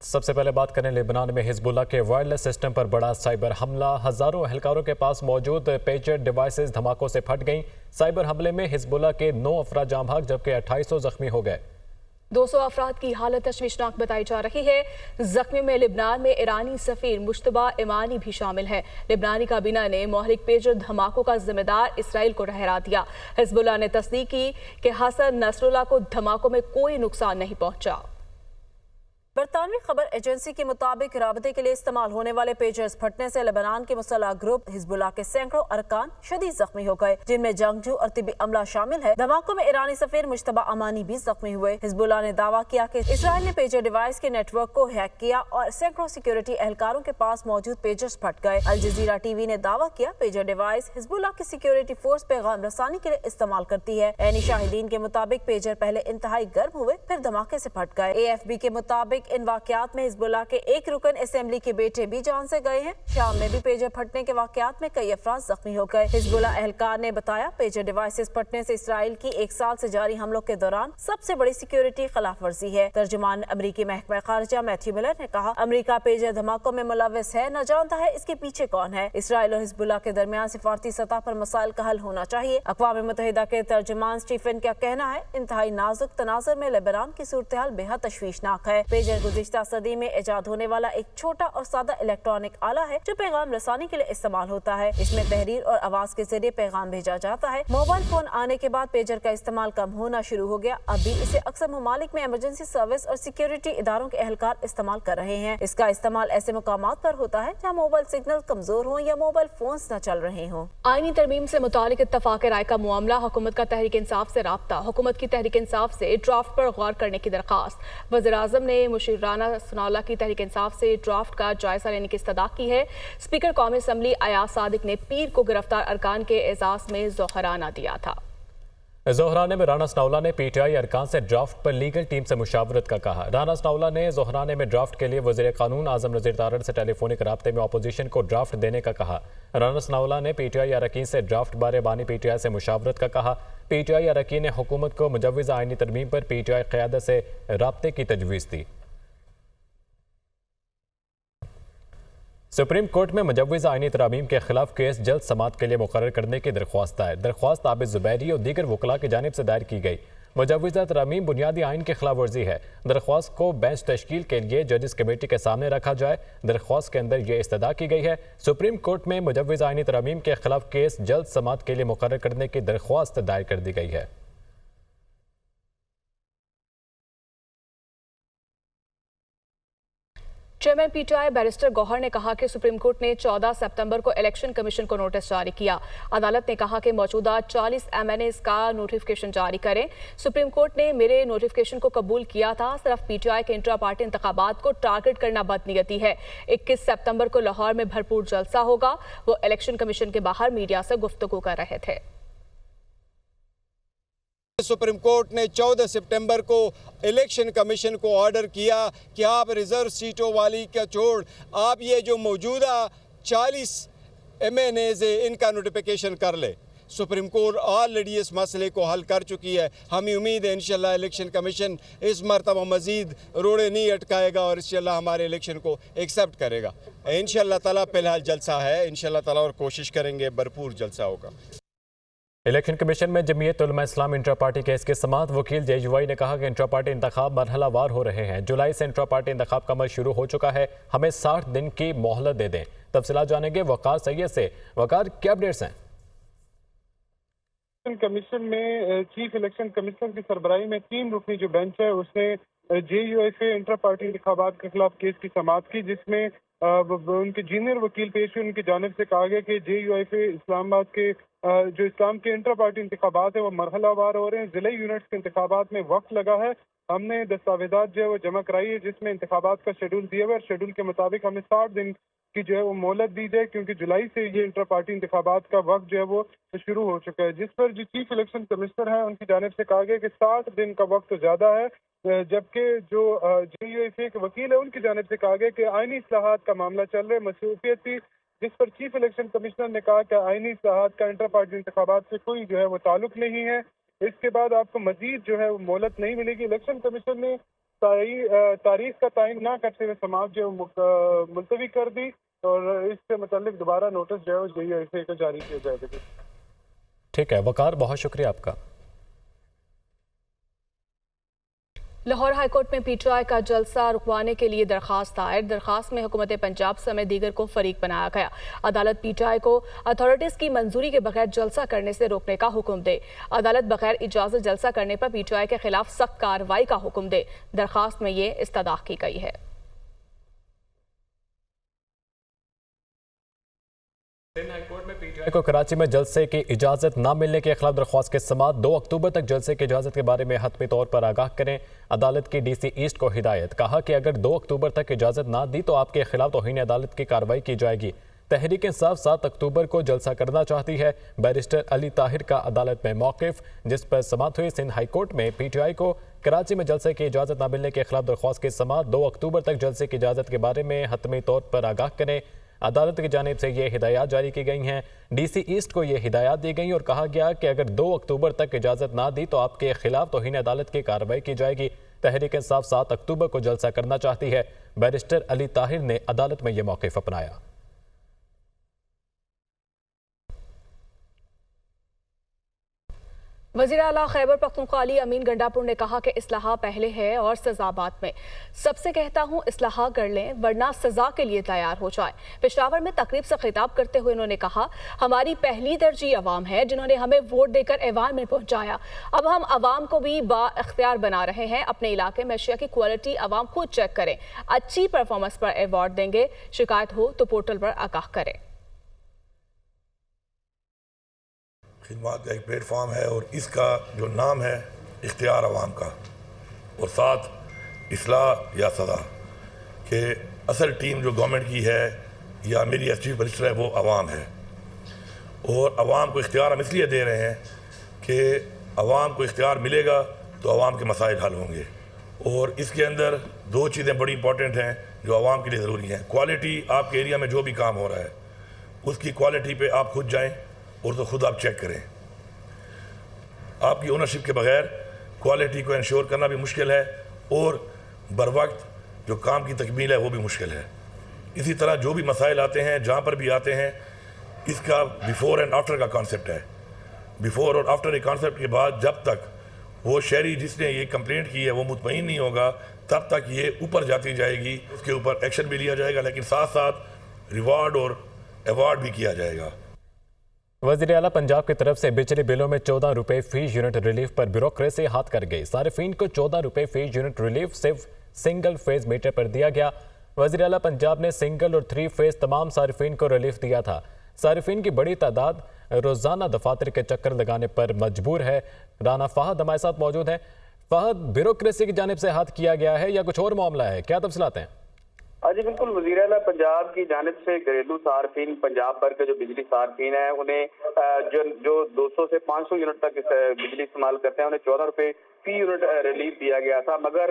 سب سے پہلے بات کریں لبنان میں حزب اللہ کے وائرلیس سسٹم پر بڑا سائبر حملہ، ہزاروں اہلکاروں کے پاس موجود پیجر ڈیوائسز دھماکوں سے پھٹ گئیں۔ سائبر حملے میں حزب اللہ کے 9 افراد جاں بحق جبکہ 2800 زخمی ہو گئے۔ 200 افراد کی حالت تشویشناک بتائی جا رہی ہے۔ زخمی میں لبنان میں ایرانی سفیر مجتبیٰ امانی بھی شامل ہے۔ لبنانی کابینہ نے محرک پیجر دھماکوں کا ذمہ دار اسرائیل کو ٹھہرا دیا۔ حزب اللہ نے تصدیق کی کہ حسن نصر اللہ کو دھماکوں میں کوئی نقصان نہیں پہنچا۔ برطانوی خبر ایجنسی کے مطابق رابطے کے لیے استعمال ہونے والے پیجرز پھٹنے سے لبنان کے مسلح گروپ حزب اللہ کے سینکڑوں ارکان شدید زخمی ہو گئے، جن میں جنگجو اور طبی عملہ شامل ہے۔ دھماکوں میں ایرانی سفیر مجتبیٰ امانی بھی زخمی ہوئے۔ حزب اللہ نے دعویٰ کیا کہ اسرائیل نے پیجر ڈیوائس کے نیٹ ورک کو ہیک کیا اور سینکڑوں سیکیورٹی اہلکاروں کے پاس موجود پیجرز پھٹ گئے۔ الجزیرہ ٹی وی نے دعویٰ کیا پیجر ڈیوائس حزب اللہ کی سیکیورٹی فورس پیغام رسانی کے لیے استعمال کرتی ہے۔ عینی شاہدین کے مطابق پیجر پہلے انتہائی گرم ہوئے پھر دھماکے سے پھٹ گئے۔ AFP کے مطابق ان واقعات میں حزب اللہ کے ایک رکن اسمبلی کے بیٹے بھی جان سے گئے ہیں۔ شام میں بھی پیجر پھٹنے کے واقعات میں کئی افراد زخمی ہو گئے۔ حزب اللہ اہلکار نے بتایا پیجر ڈیوائسز پھٹنے سے اسرائیل کی 1 سال سے جاری حملوں کے دوران سب سے بڑی سیکیورٹی خلاف ورزی ہے۔ ترجمان امریکی محکمہ خارجہ میتھیو ملر نے کہا امریکہ پیجر دھماکوں میں ملوث ہے، نہ جانتا ہے اس کے پیچھے کون ہے۔ اسرائیل اور حزب اللہ کے درمیان سفارتی سطح پر مسائل کا حل ہونا چاہیے۔ اقوام متحدہ کے ترجمان اسٹیفن کا کہنا ہے انتہائی نازک تناظر میں لبنان کی صورتحال بے حد تشویشناک ہے۔ پیجر گزشتہ صدی میں ایجاد ہونے والا ایک چھوٹا اور سادہ الیکٹرانک آلہ ہے جو پیغام رسانی کے لیے استعمال ہوتا ہے۔ اس میں تحریر اور آواز کے ذریعے پیغام بھیجا جاتا ہے۔ موبائل فون آنے کے بعد پیجر کا استعمال کم ہونا شروع ہو گیا۔ اب بھی اسے اکثر ممالک میں ایمرجنسی سروس اور سیکیورٹی اداروں کے اہلکار استعمال کر رہے ہیں۔ اس کا استعمال ایسے مقامات پر ہوتا ہے جہاں موبائل سگنل کمزور ہوں یا موبائل فونز نہ چل رہے ہوں۔ آئینی ترمیم سے متعلق اتفاق رائے کا معاملہ، حکومت کا تحریک انصاف سے رابطہ، حکومت کی تحریک انصاف سے ڈرافٹ پر غور کرنے کی درخواست۔ وزیر اعظم نے مشیر رانا ثناءاللہ کی تحریک انصاف سے ڈرافٹ کا جائزہ لینے کی استدعا کی ہے۔ اسپیکر قومی اسمبلی ایاز صادق نے پیر کو گرفتار ارکان کے اعزاز میں ظہرانہ دیا تھا۔ ظہرانے میں رانا ثناءاللہ نے PTI ارکان سے ڈرافٹ پر لیگل ٹیم سے مشاورت کا کہا۔ رانا ثناءاللہ نے ظہرانے میں ڈرافٹ کے لیے وزیر قانون اعظم نذیر تارڑ سے ٹیلی فونک رابطے میں اپوزیشن کو ڈرافٹ دینے کا کہا۔ رانا ثناءاللہ نے PTI اراکین سے ڈرافٹ بارے بانی PTI سے مشاورت کا کہا۔ PTI اراکین نے حکومت کو مجوزہ آئینی ترمیم پر PTI قیادت سے رابطے کی تجویز دی۔ سپریم کورٹ میں مجوزہ آئینی ترامیم کے خلاف کیس جلد سماعت کے لیے مقرر کرنے کی درخواست دائر۔ درخواست عابد زبیری اور دیگر وکلاء کی جانب سے دائر کی گئی۔ مجوزہ ترامیم بنیادی آئین کی خلاف ورزی ہے۔ درخواست کو بینچ تشکیل کے لیے ججز کمیٹی کے سامنے رکھا جائے۔ درخواست کے اندر یہ استدعا کی گئی ہے سپریم کورٹ میں مجوزہ آئینی ترامیم کے خلاف کیس جلد سماعت کے لیے مقرر کرنے کی درخواست دائر کر دی گئی ہے۔ چیئرمین PTI بیرسٹر گوہر نے کہا کہ سپریم کورٹ نے 14 ستمبر کو الیکشن کمیشن کو نوٹس جاری کیا۔ عدالت نے کہا کہ موجودہ 40 MNAs کا نوٹیفیکیشن جاری کریں۔ سپریم کورٹ نے میرے نوٹیفیکیشن کو قبول کیا تھا، صرف PTI کے انٹرا پارٹی انتخابات کو ٹارگٹ کرنا بدنیتی ہے۔ 21 ستمبر کو لاہور میں بھرپور جلسہ ہوگا۔ وہ الیکشن کمیشن کے باہر میڈیا سے گفتگو کر رہے تھے۔ سپریم کورٹ نے 14 سپٹمبر کو الیکشن کمیشن کو آرڈر کیا کہ آپ ریزرو سیٹوں والی کا چھوڑ آپ یہ جو موجودہ 40 MNAs ان کا نوٹیفیکیشن کر لے۔ سپریم کورٹ آلریڈی اس مسئلے کو حل کر چکی ہے۔ ہمیں امید ہے انشاءاللہ الیکشن کمیشن اس مرتبہ مزید روڑے نہیں اٹکائے گا اور انشاءاللہ ہمارے الیکشن کو ایکسیپٹ کرے گا۔ انشاءاللہ تعالیٰ فی الحال جلسہ ہے، انشاءاللہ تعالیٰ اور کوشش کریں گے بھرپور جلسہ ہوگا۔ الیکشن کمیشن میں جمعیت Ulema Islam intra party case کے سماعت، وکیل JUI نے کہا کہ انٹرا پارٹی انتخاب مرحلہ وار ہو رہے ہیں۔ جولائی سے انٹرا پارٹی انتخاب کا عمل شروع ہو چکا ہے، ہمیں 60 دن کی مہلت دے دیں۔ تفصیلات جانیں گے وقار سید سے۔ وقار، کیا اپڈیٹس ہیں؟ الیکشن کمیشن میں چیف الیکشن کمشنر کی سربراہی میں 3 رکنی جو بینچ ہے اس نے JUI سے انٹرا پارٹی انتخابات کے خلاف کیس کی سماعت کی، جس میں ان کے جونیئر وکیل پیش ہوئے۔ ان کی جانب سے کہا گیا کہ JUI سے اسلام آباد کے جو اسلام کے انٹرا پارٹی انتخابات ہیں وہ مرحلہ وار ہو رہے ہیں۔ ضلعی یونٹس کے انتخابات میں وقت لگا ہے۔ ہم نے دستاویزات جو ہے وہ جمع کرائی ہے جس میں انتخابات کا شیڈول دیا ہوا ہے اور شیڈول کے مطابق ہمیں 60 دن کی جو ہے وہ مہلت دی جائے، کیونکہ جولائی سے یہ انٹرا پارٹی انتخابات کا وقت جو ہے وہ شروع ہو چکا ہے، جس پر جو چیف الیکشن کمشنر ہیں ان کی جانب سے کہا گیا کہ 60 دن کا وقت زیادہ ہے، جبکہ جو JUI کے وکیل ہے ان کی جانب سے کہا گیا کہ آئینی اصلاحات کا معاملہ چل رہا ہے، مصروفیت تھی، جس پر چیف الیکشن کمشنر نے کہا کہ آئینی اصلاحات کا انٹرا پارٹی انتخابات سے کوئی جو ہے وہ تعلق نہیں ہے۔ اس کے بعد آپ کو مزید جو ہے وہ مہلت نہیں ملے گی۔ الیکشن کمیشن نے تاریخ کا تعین نہ کرتے ہوئے سماعت جو ملتوی کر دی اور اس سے متعلق دوبارہ نوٹس جو ہے JUIFA کو جاری کیا جائے گا۔ ٹھیک ہے وقار، بہت شکریہ آپ کا۔ لاہور ہائی کورٹ میں PTI کا جلسہ رکوانے کے لیے درخواست دائر۔ درخواست میں حکومت پنجاب سمیت دیگر کو فریق بنایا گیا۔ عدالت PTI کو اتھارٹیز کی منظوری کے بغیر جلسہ کرنے سے روکنے کا حکم دے۔ عدالت بغیر اجازت جلسہ کرنے پر PTI کے خلاف سخت کارروائی کا حکم دے۔ درخواست میں یہ استدعا کی گئی ہے۔ سندھ ہائی کورٹ میں PTI کو کراچی میں جلسے کی اجازت نہ ملنے کے خلاف درخواست کے سماعت 2 اکتوبر تک جلسے کی اجازت کے بارے میں حتمی طور پر آگاہ کریں۔ عدالت کی DC ایسٹ کو ہدایت، کہا کہ اگر 2 اکتوبر تک اجازت نہ دی تو آپ کے خلاف توہین عدالت کی کارروائی کی جائے گی۔ تحریک انصاف 7 اکتوبر کو جلسہ کرنا چاہتی ہے۔ بیرسٹر علی طاہر کا عدالت میں موقف، جس پر سماعت ہوئی۔ سندھ ہائی کورٹ میں PTI کو کراچی میں جلسے کی اجازت نہ ملنے کے خلاف درخواست کی سماعت 2 اکتوبر تک جلسے کی اجازت کے بارے میں حتمی طور پر آگاہ کریں۔ عدالت کی جانب سے یہ ہدایات جاری کی گئی ہیں۔ DC ایسٹ کو یہ ہدایات دی گئی اور کہا گیا کہ اگر 2 اکتوبر تک اجازت نہ دی تو آپ کے خلاف توہین عدالت کی کارروائی کی جائے گی۔ تحریک انصاف 7 اکتوبر کو جلسہ کرنا چاہتی ہے۔ بیرسٹر علی طاہر نے عدالت میں یہ موقف اپنایا۔ وزیر اعلیٰ خیبر پختونخوا علی امین گنڈاپور نے کہا کہ اصلاح پہلے ہے اور سزا بعد میں۔ سب سے کہتا ہوں اصلاح کر لیں ورنہ سزا کے لیے تیار ہو جائیں۔ پشاور میں تقریب سے خطاب کرتے ہوئے انہوں نے کہا ہماری پہلی ترجیح عوام ہے جنہوں نے ہمیں ووٹ دے کر ایوان میں پہنچایا۔ اب ہم عوام کو بھی با اختیار بنا رہے ہیں۔ اپنے علاقے میں اشیاء کی کوالٹی عوام خود چیک کریں۔ اچھی پرفارمنس پر ایوارڈ دیں گے۔ شکایت ہو تو پورٹل پر آگاہ کریں۔ خدمات کا ایک پلیٹ فارم ہے اور اس کا جو نام ہے اختیار عوام کا، اور ساتھ اصلاح یا سزا، کہ اصل ٹیم جو گورنمنٹ کی ہے یا میری ایس چیف منسٹر ہے وہ عوام ہے، اور عوام کو اختیار ہم اس لیے دے رہے ہیں کہ عوام کو اختیار ملے گا تو عوام کے مسائل حل ہوں گے۔ اور اس کے اندر 2 چیزیں بڑی امپورٹنٹ ہیں جو عوام کے لیے ضروری ہیں۔ کوالٹی، آپ کے ایریا میں جو بھی کام ہو رہا ہے اس کی کوالٹی پہ آپ خود جائیں اور تو خود آپ چیک کریں۔ آپ کی اونرشپ کے بغیر کوالٹی کو انشور کرنا بھی مشکل ہے اور بر وقت جو کام کی تکمیل ہے وہ بھی مشکل ہے۔ اسی طرح جو بھی مسائل آتے ہیں جہاں پر بھی آتے ہیں اس کا بیفور اینڈ آفٹر کا کانسیپٹ ہے۔ بیفور اور آفٹر کے کانسیپٹ کے بعد جب تک وہ شہری جس نے یہ کمپلینٹ کی ہے وہ مطمئن نہیں ہوگا تب تک یہ اوپر جاتی جائے گی، اس کے اوپر ایکشن بھی لیا جائے گا، لیکن ساتھ ساتھ ریوارڈ اور ایوارڈ بھی کیا جائے گا۔ وزیر اعلیٰ پنجاب کی طرف سے بجلی بلوں میں 14 روپے فی یونٹ ریلیف پر بیوروکریسی ہاتھ کر گئی۔ صارفین کو 14 روپے فی یونٹ ریلیف صرف سنگل فیز میٹر پر دیا گیا۔ وزیر اعلیٰ پنجاب نے سنگل اور 3 فیز تمام صارفین کو ریلیف دیا تھا۔ صارفین کی بڑی تعداد روزانہ دفاتر کے چکر لگانے پر مجبور ہے۔ رانا فہد ہمارے ساتھ موجود ہیں۔ فہد، بیوروکریسی کی جانب سے ہاتھ کیا گیا ہے یا کچھ اور معاملہ ہے؟ کیا تفصیلات ہیں؟ جی بالکل، وزیر اعلیٰ پنجاب کی جانب سے گھریلو صارفین، پنجاب بھر کے جو بجلی صارفین ہیں انہیں جو 200 سے 500 یونٹ تک بجلی استعمال کرتے ہیں انہیں 14 روپے فی یونٹ ریلیف دیا گیا تھا، مگر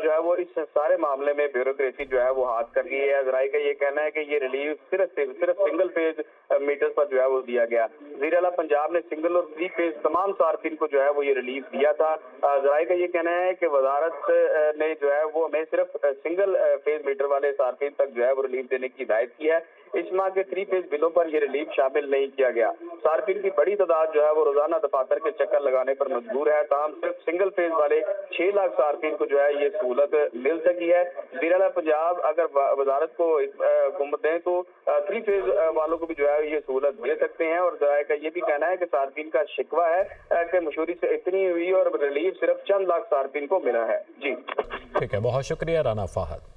جو ہے وہ اس سارے معاملے میں بیوروکریسی جو ہے وہ ہاتھ کر گئی ہے۔ ذرائع کا یہ کہنا ہے کہ یہ ریلیف صرف سنگل فیز میٹر پر جو ہے وہ دیا گیا۔ وزیر اعلیٰ پنجاب نے سنگل اور 3 فیز تمام صارفین کو جو ہے وہ یہ ریلیف دیا تھا۔ ذرائع کا یہ کہنا ہے کہ وزارت نے جو ہے وہ ہمیں صرف سنگل فیز میٹر والے صارفین تک جو ہے وہ ریلیف دینے کی ہدایت کی ہے۔ اس ماہ کے 3 فیز بلوں پر یہ ریلیف شامل نہیں کیا گیا۔ صارفین کی بڑی تعداد جو ہے وہ روزانہ دفاتر کے چکر لگانے پر مجبور ہے، تاہم صرف سنگل فیز والے 6 لاکھ صارفین کو جو ہے یہ سہولت مل سکی ہے۔ وزیر اعلیٰ پنجاب اگر وزارت کو حکومت دیں تو 3 فیز والوں کو بھی جو ہے یہ سہولت دے سکتے ہیں، اور ذرائع کا یہ بھی کہنا ہے کہ صارفین کا شکوہ ہے کہ مشہوری سے اتنی ہوئی اور ریلیف صرف چند لاکھ صارفین کو ملا ہے۔ جی ٹھیک ہے، بہت شکریہ رانا فہد۔